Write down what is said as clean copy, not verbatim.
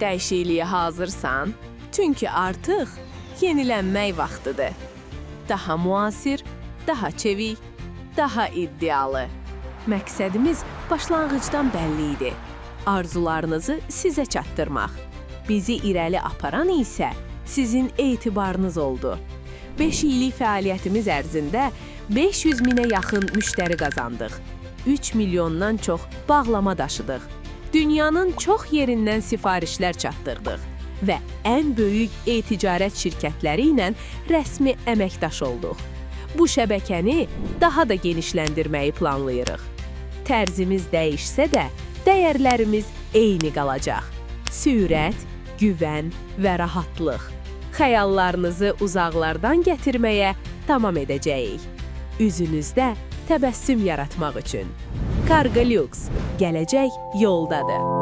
Dəyişikliyə hazırsan? Çünki artıq yenilənmək vaxtıdır. Daha müasir, daha çevik, daha iddialı. Məqsədimiz başlanğıcdan bəlli idi. Arzularınızı sizə çatdırmaq. Bizi irəli aparan isə sizin etibarınız oldu. 5 illik fəaliyyətimiz ərzində 500 minə yaxın müştəri qazandıq. 3 milyondan çox bağlama daşıdıq. Dünyanın çox yerindən sifarişlər çatdırdıq və ən böyük e-ticarət şirkətləri ilə rəsmi əməkdaş olduq. Bu şəbəkəni daha da genişləndirməyi planlayırıq. Tərzimiz dəyişsə də, dəyərlərimiz eyni qalacaq. Sürət, güvən və rahatlıq. Xəyallarınızı uzaqlardan gətirməyə davam edəcəyik. Üzünüzdə təbəssüm yaratmaq üçün. Kargo Lüks, gələcək yoldadır.